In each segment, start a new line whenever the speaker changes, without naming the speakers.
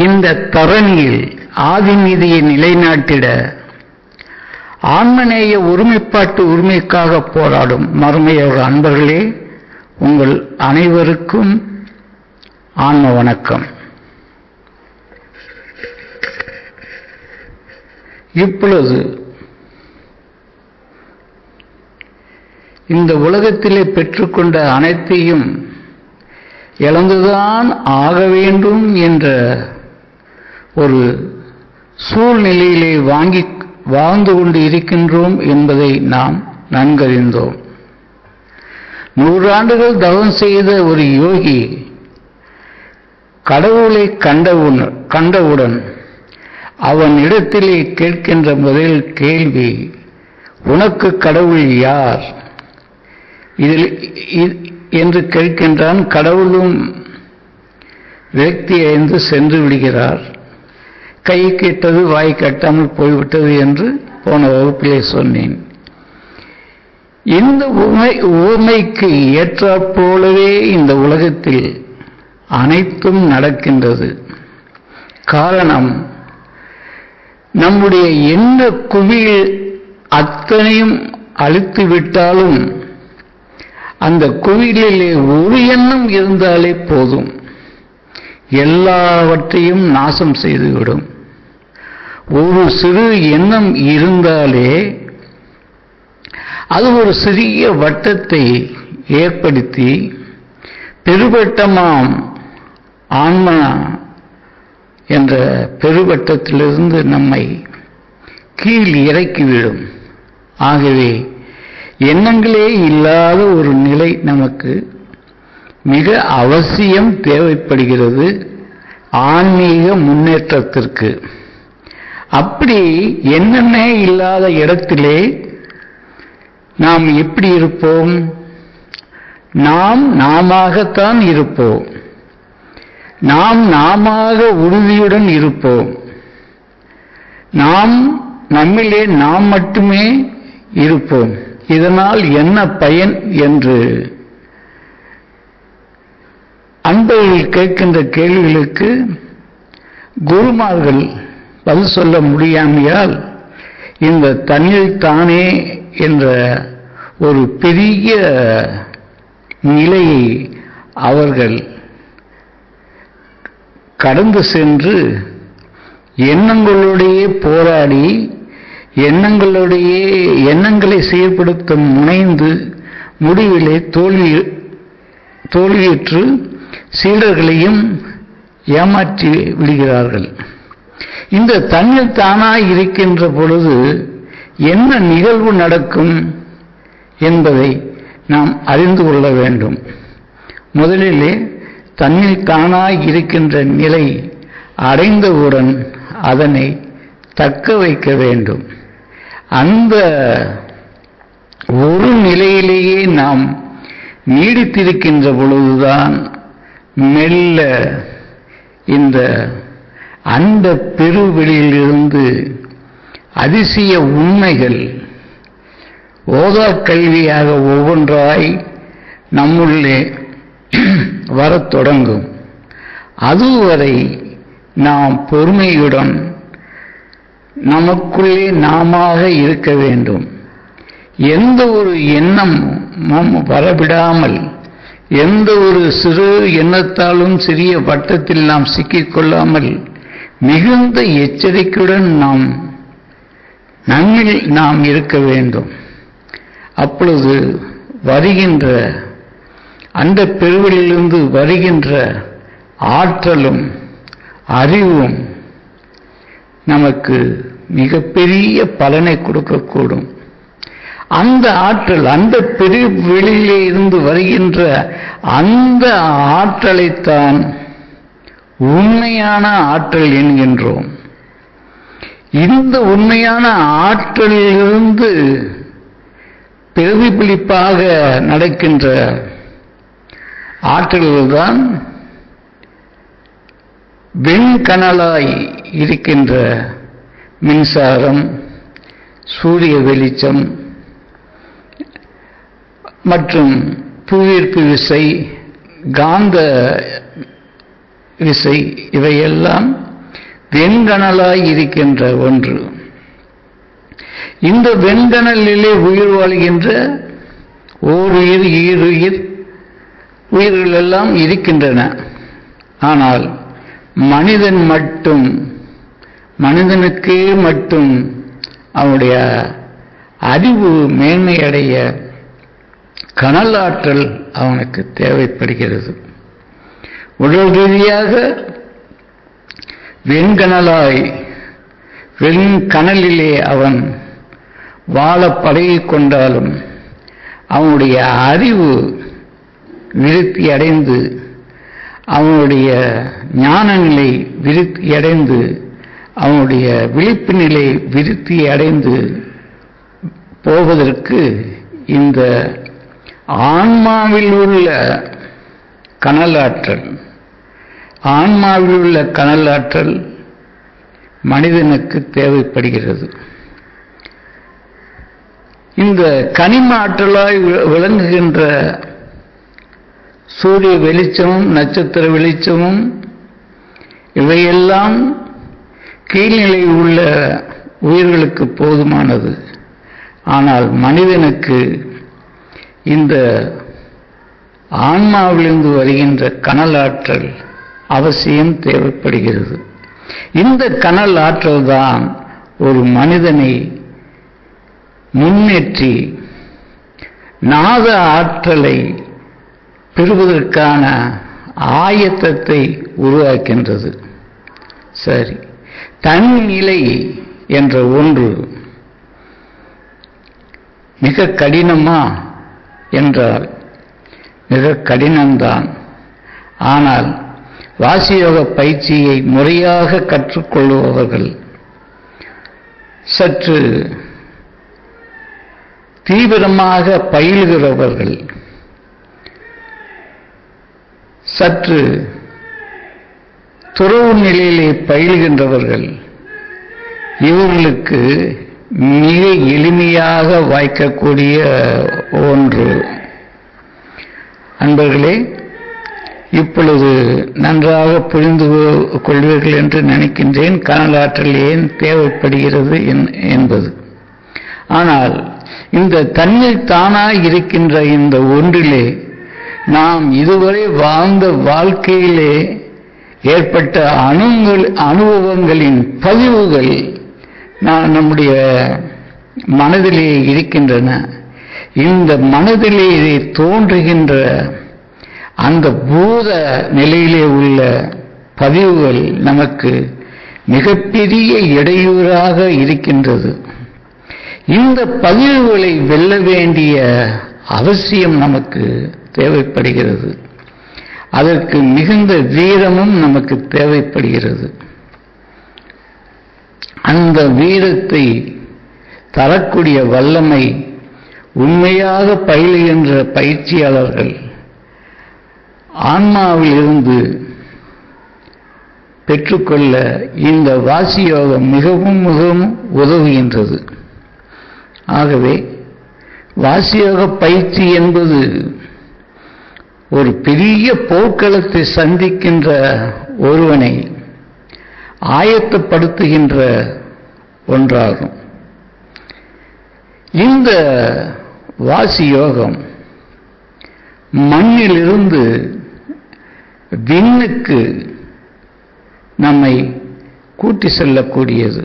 இந்த தரணியில் ஆதிநீதியை நிலைநாட்டிட ஆன்மநேய ஒருமைப்பாட்டு உரிமைக்காக போராடும் மறுமையோர் அன்பர்களே, உங்கள் அனைவருக்கும் ஆன்ம வணக்கம். இப்பொழுது இந்த உலகத்திலே பெற்றுக்கொண்ட அனைத்தையும் இழந்துதான் ஆக வேண்டும் என்ற ஒரு சூழ்நிலையிலே வாழ்ந்து கொண்டு இருக்கின்றோம் என்பதை நாம் நன்கறிந்தோம். 100 ஆண்டுகள் தவம் செய்த ஒரு யோகி கடவுளை கண்டவுடன் அவனிடத்திலே கேட்கின்ற முதல் கேள்வி, உனக்கு கடவுள் யார் என்று கேட்கின்றான். கடவுளும் விரக்தி அடைந்து சென்று விடுகிறார். கை கேட்டது வாய் கட்டாமல் போய்விட்டது என்று போன வகுப்பிலே சொன்னேன். இந்த உவமைக்கு ஏற்றாற்போலவே இந்த உலகத்தில் அனைத்தும் நடக்கின்றது. காரணம், நம்முடைய எண்ண குவியல் அத்தனையும் அழித்து விட்டாலும் அந்த குவியலிலே ஒரு எண்ணம் இருந்தாலே போதும், எல்லாவற்றையும் நாசம் செய்துவிடும். ஒரு சிறு எண்ணம் இருந்தாலே அது ஒரு சிறிய வட்டத்தை ஏற்படுத்தி பெருவட்டமாம் ஆன்மா என்ற பெருவட்டத்திலிருந்து நம்மை கீழ் இறக்கிவிடும். ஆகவே எண்ணங்களே இல்லாத ஒரு நிலை நமக்கு மிக அவசியம் தேவைப்படுகிறது ஆன்மீக முன்னேற்றத்திற்கு. அப்படி எண்ணமே இல்லாத இடத்திலே நாம் எப்படி இருப்போம்? நாமத்தான் இருப்போம். நாமாக உறுதியுடன் இருப்போம். நம்மிலே நாம் மட்டுமே இருப்போம். இதனால் என்ன பயன் என்று அன்பர்கள் கேட்கின்ற கேள்விகளுக்கு குருமார்கள் பதில் சொல்ல முடியாமையால் இந்த தன்னில் தானே என்ற ஒரு பெரிய நிலையை அவர்கள் கடந்து சென்று எண்ணங்களுடைய போராடி எண்ணங்களை செயல்படுத்த முனைந்து முடிவிலே தோல்வியுற்று சீடர்களையும் ஏமாற்றி விடுகிறார்கள். இந்த தன்னில் தானாய் இருக்கின்ற பொழுது என்ன நிகழ்வு நடக்கும் என்பதை நாம் அறிந்து கொள்ள வேண்டும். முதலிலே தன்னில் தானாய் இருக்கின்ற நிலை அடைந்தவுடன் அதனை தக்க வைக்க வேண்டும். அந்த ஒரு நிலையிலேயே நாம் நீடித்திருக்கின்ற பொழுதுதான் மெல்ல இந்த அந்த பெருவெளியிலிருந்து அதிசய உண்மைகள் ஓதா கல்வியாக ஒவ்வொன்றாய் நம்முள்ளே வரத் தொடங்கும். அதுவரை நாம் பொறுமையுடன் நமக்குள்ளே நாமாக இருக்க வேண்டும். எந்த ஒரு எண்ணமும் வரவிடாமல், எந்த ஒரு சிறு எண்ணத்தாலும் சிறிய வட்டத்தில் நாம் சிக்கிக்கொள்ளாமல் மிகுந்த எச்சரிக்கையுடன் நம்மில் நாம் இருக்க வேண்டும். அப்பொழுது வருகின்ற அந்த பெருவெளியிலிருந்து வருகின்ற ஆற்றலும் அறிவும் நமக்கு மிகப்பெரிய பலனை கொடுக்கக்கூடும். அந்த ஆற்றல், அந்த பெருவெளியிலே இருந்து வருகின்ற அந்த ஆற்றலைத்தான் உண்மையான ஆற்றல் என்கின்றோம். இந்த உண்மையான ஆற்றலிலிருந்து பிரதிபலிப்பாக நடக்கின்ற ஆற்றல்கள்தான் வெண்கனலாய் இருக்கின்ற மின்சாரம், சூரிய வெளிச்சம் மற்றும் புவியீர்ப்பு விசை, காந்த விசை, இவையெல்லாம் வெண்கணலாய் இருக்கின்ற ஒன்று. இந்த வெண்கணலிலே உயிர் வாழ்கின்ற ஓருயிர், ஈருயிர் உயிர்கள் எல்லாம் இருக்கின்றன. ஆனால் மனிதனுக்கே மட்டும் அவனுடைய அறிவு மேன்மையடைய கனலாற்றல் அவனுக்கு தேவைப்படுகிறது. உடல் ரீதியாக வெண்கணலிலே அவன் வாழ பழகிக் கொண்டாலும் அவனுடைய அறிவு விருத்தி அடைந்து, அவனுடைய ஞான நிலை விருத்தி அடைந்து, அவனுடைய விழிப்பு நிலை விருத்தி அடைந்து போவதற்கு இந்த ஆன்மாவில் உள்ள கனலாற்றல் மனிதனுக்கு தேவைப்படுகிறது. இந்த கனிம ஆற்றலாய் விளங்குகின்ற சூரிய வெளிச்சமும் நட்சத்திர வெளிச்சமும் இவையெல்லாம் கீழ்நிலை உள்ள உயிர்களுக்கு போதுமானது. ஆனால் மனிதனுக்கு இந்த ஆன்மாவிலிருந்து வருகின்ற கனலாற்றல் அவசியம் தேவைப்படுகிறது. இந்த கனல் ஆற்றல் தான் ஒரு மனிதனை முன்னேற்றி நாத ஆற்றலை பெறுவதற்கான ஆயத்தத்தை உருவாக்கின்றது. சரி, தன்னிலை என்ற ஒன்று மிக கடினமா என்றால் மிக கடினம்தான். ஆனால் வாசியோக பயிற்சியை முறையாக கற்றுக்கொள்பவர்கள், சற்று தீவிரமாக பயில்கிறவர்கள், சற்று துறவு நிலையிலே பயில்கின்றவர்கள், இவர்களுக்கு மிக எளிமையாக வாய்க்கக்கூடிய ஒன்று. அன்பர்களே, இப்பொழுது நன்றாக புரிந்து கொள்வீர்கள் என்று நினைக்கின்றேன் கனலாற்றல் ஏன் தேவைப்படுகிறது என்பது. ஆனால் இந்த தன்னில் தானாய் இருக்கின்ற இந்த ஒன்றிலே நாம் இதுவரை வாழ்ந்த வாழ்க்கையிலே ஏற்பட்ட அனுபவங்களின் பதிவுகள் நம்முடைய மனதிலே இருக்கின்றன. இந்த மனதிலே தோன்றுகின்ற அந்த பூத நிலையிலே உள்ள பதிவுகள் நமக்கு மிகப்பெரிய இடையூறாக இருக்கின்றது. இந்த பதிவுகளை வெல்ல வேண்டிய அவசியம் நமக்கு தேவைப்படுகிறது. அதற்கு மிகுந்த வீரமும் நமக்கு தேவைப்படுகிறது. அந்த வீரத்தை தரக்கூடிய வல்லமை உண்மையாக பயிலுகின்ற பயிற்சியாளர்கள் ஆன்மாவில் இருந்து பெற்றுக்கொள்ள இந்த வாசியோகம் மிகவும் மிகவும் உதவுகின்றது. ஆகவே வாசியோக பயிற்சி என்பது ஒரு பெரிய போர்க்களத்தை சந்திக்கின்ற ஒருவனை ஆயத்தப்படுத்துகின்ற ஒன்றாகும். இந்த வாசியோகம் மண்ணிலிருந்து விண்ணுக்கு நம்மை கூட்டி செல்லக்கூடியது.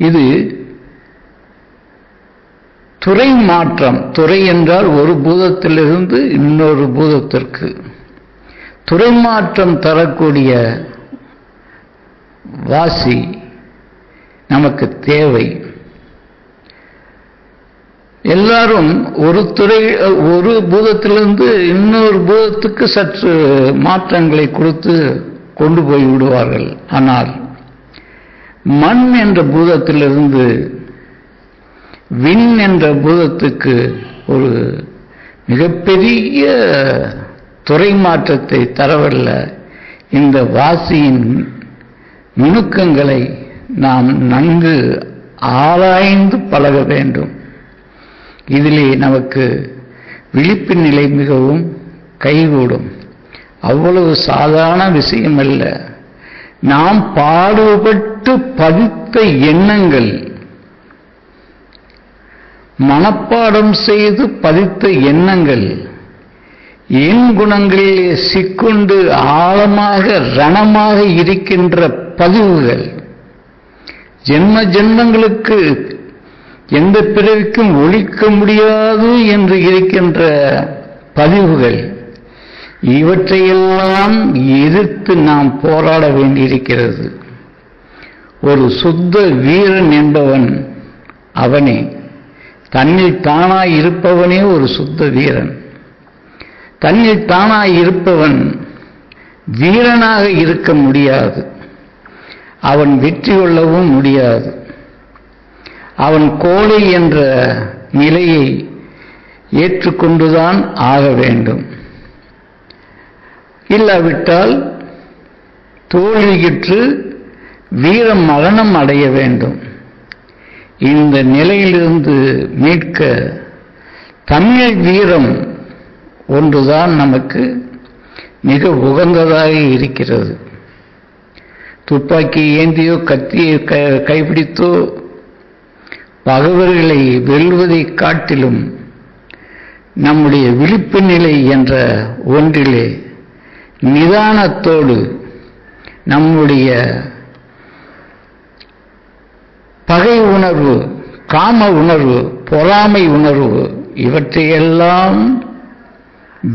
இது துறை மாற்றம். துறை என்றால் ஒரு பூதத்திலிருந்து இன்னொரு பூதத்திற்கு துறை மாற்றம் தரக்கூடிய வாசி நமக்கு தேவை. எல்லாரும் ஒரு பூதத்திலிருந்து இன்னொரு பூதத்துக்கு சற்று மாற்றங்களை கொடுத்து கொண்டு போய் விடுவார்கள். ஆனால் மண் என்ற பூதத்திலிருந்து விண் என்ற பூதத்துக்கு ஒரு மிகப்பெரிய துறை மாற்றத்தை தரவல்ல இந்த வாசியின் நுணுக்கங்களை நாம் நன்கு ஆராய்ந்து பழக வேண்டும். இதிலே நமக்கு விழிப்பு நிலை மிகவும் கைகூடும். அவ்வளவு சாதாரண விஷயம் அல்ல. நாம் பாடுபட்டு பதித்த எண்ணங்கள், மனப்பாடம் செய்து பதித்த எண்ணங்கள், என் குணங்களிலே சிக்கொண்டு ஆழமாக ரணமாக இருக்கின்ற பதிவுகள், ஜென்ம ஜென்மங்களுக்கு எந்த பிறவிக்கும் ஒழிக்க முடியாது என்று இருக்கின்ற பதிவுகள், இவற்றையெல்லாம் எதிர்த்து நாம் போராட வேண்டியிருக்கிறது. ஒரு சுத்த வீரன் என்பவன் அவனே. தன்னில் தானாய் இருப்பவனே ஒரு சுத்த வீரன். தன்னில் தானாய் இருப்பவன் வீரனாக இருக்க முடியாது. அவன் வெற்றி கொள்ளவும் முடியாது. அவன் கோழை என்ற நிலையை ஏற்றுக்கொண்டுதான் ஆக வேண்டும். இல்லாவிட்டால் தோல்வியுற்று வீர மரணம் அடைய வேண்டும். இந்த நிலையிலிருந்து மீட்க தமிழ் வீரம் ஒன்றுதான் நமக்கு மிக உகந்ததாக இருக்கிறது. துப்பாக்கி ஏந்தியோ கத்தியை கைப்பிடித்தோ பகைவர்களை வெல்வதை காட்டிலும் நம்முடைய விழிப்பு நிலை என்ற ஒன்றிலே நிதானத்தோடு நம்முடைய பகை உணர்வு, காம உணர்வு, பொறாமை உணர்வு இவற்றையெல்லாம்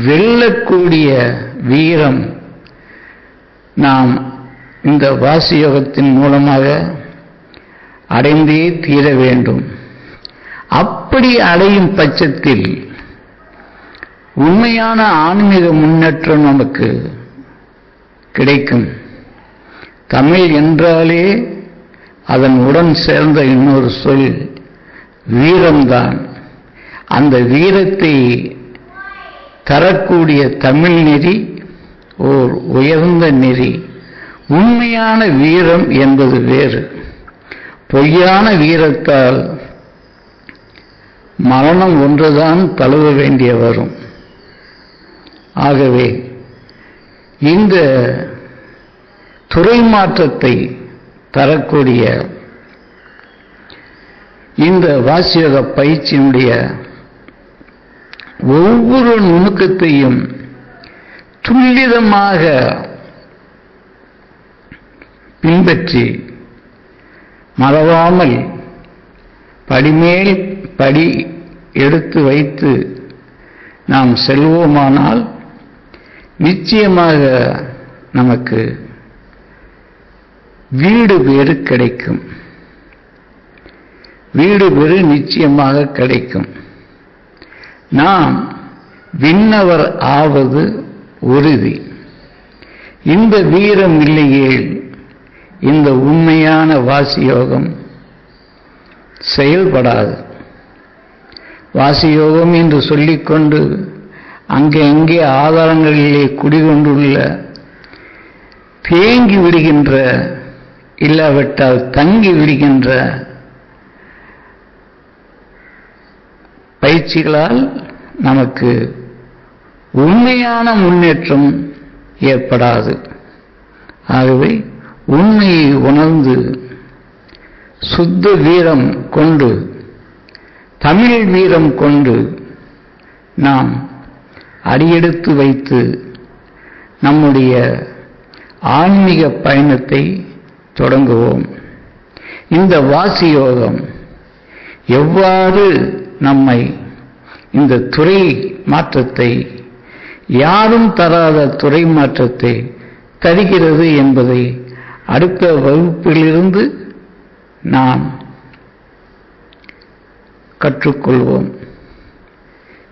வெல்லக்கூடிய வீரம் நாம் இந்த வாசியோகத்தின் மூலமாக அடைந்தே தீர வேண்டும். அப்படி அடையும் பட்சத்தில் உண்மையான ஆன்மீக முன்னேற்றம் நமக்கு கிடைக்கும். தமிழ் என்றாலே அதன் உடன் சேர்ந்த இன்னொரு சொல் வீரம்தான். அந்த வீரத்தை தரக்கூடிய தமிழ் நெறி ஓர் உயர்ந்த நெறி. உண்மையான வீரம் என்பது வேறு. பொய்யான வீரத்தால் மரணம் ஒன்றுதான் தழுவ வேண்டிய வரும். ஆகவே இந்த துறை மாற்றத்தை தரக்கூடிய இந்த வாசியோக பயிற்சியினுடைய ஒவ்வொரு நுணுக்கத்தையும் துல்லிதமாக பின்பற்றி மறவாமல் படிமேல் படி எடுத்து வைத்து நாம் செல்வோமானால் நிச்சயமாக நமக்கு வீடு பேறு கிடைக்கும். வீடு பேறு நிச்சயமாக கிடைக்கும். நாம் விண்ணவர் ஆவது உறுதி. இந்த வீரம் இல்லையேல் இந்த உண்மையான வாசியோகம் செயல்படாது. வாசியோகம் என்று சொல்லிக்கொண்டு அங்கே ஆதாரங்களிலே குடிகொண்டுள்ள தேங்கி விடுகின்ற, இல்லாவிட்டால் தங்கி விடுகின்ற பயிற்சிகளால் நமக்கு உண்மையான முன்னேற்றம் ஏற்படாது. ஆகவே உண்மையை உணர்ந்து சுத்த வீரம் கொண்டு, தமிழ் வீரம் கொண்டு நாம் அடியெடுத்து வைத்து நம்முடைய ஆன்மீக பயணத்தை தொடங்குவோம். இந்த வாசியோகம் எவ்வாறு நம்மை இந்த துறை மாற்றத்தை, யாரும் தராத துறை மாற்றத்தை தருகிறது என்பதை அடுத்த வகுப்பிலிருந்து நாம் கற்றுக்கொள்வோம்.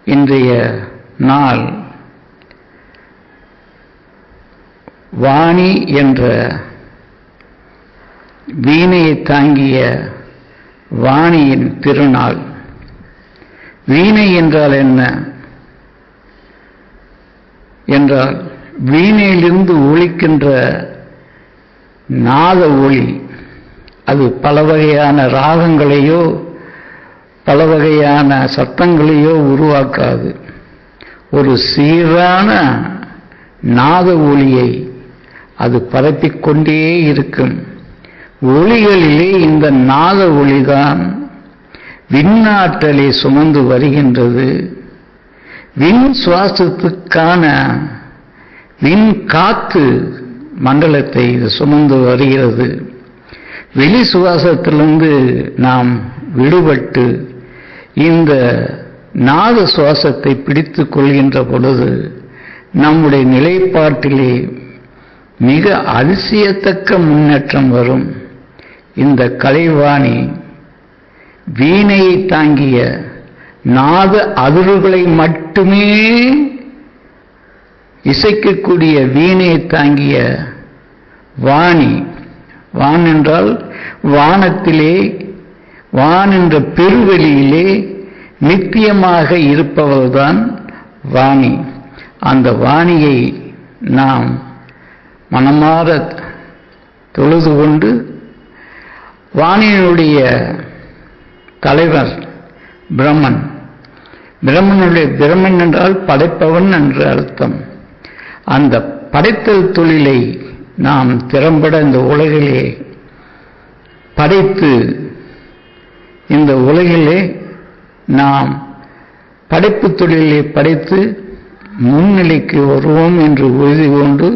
இன்றைய நாள் வாணி என்ற வீணையை தாங்கிய வாணியின் திருநாள். வீணை என்றால் என்ன என்றால், வீணையிலிருந்து ஒலிக்கின்ற நாத ஒளி. அது பல வகையான ராகங்களையோ பல வகையான சத்தங்களையோ உருவாக்காது. ஒரு சீரான நாத ஒளியை அது பரப்பிக்கொண்டே இருக்கும். ஒளிகளிலே இந்த நாத ஒளிதான் விண்ணாற்றலை சுமந்து வருகின்றது. விண் சுவாசத்துக்கான விண் காத்து மண்டலத்தை இது சுமந்து வருகிறது. வெளி சுவாசத்திலிருந்து நாம் விடுபட்டு இந்த நாத சுவாசத்தை பிடித்துக் கொள்கின்ற பொழுது நம்முடைய நிலைப்பாட்டிலே மிக அதிசயத்தக்க முன்னேற்றம் வரும். இந்த கலைவாணி வீணையை தாங்கிய நாத அதிர்வுகளை மட்டுமே இசைக்கக்கூடிய வீணையை தாங்கிய வாணி. வான் என்றால் வானத்திலே, வான் என்ற பெருவெளியிலே நித்தியமாக இருப்பவள்தான் வாணி. அந்த வாணியை நாம் மனமாற தொழுது கொண்டு வாணியினுடைய தலைவர் பிரம்மன். பிரம்மன் என்றால் படைப்பவன் என்று அர்த்தம். அந்த படைத்தல் தொழிலை நாம் திறம்பட இந்த உலகிலே படைத்து, இந்த உலகிலே நாம் படைப்பு தொழிலை படைத்து முன்னிலைக்கு வருவோம் என்று உறுதி கொண்டு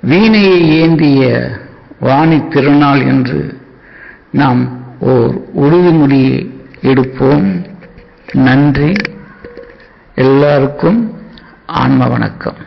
வீணையை ஏந்திய வாணி திருநாள் என்று நாம் ஓர் உறுதிமொழி எடுப்போம். நன்றி. எல்லாருக்கும் ஆன்ம வணக்கம்.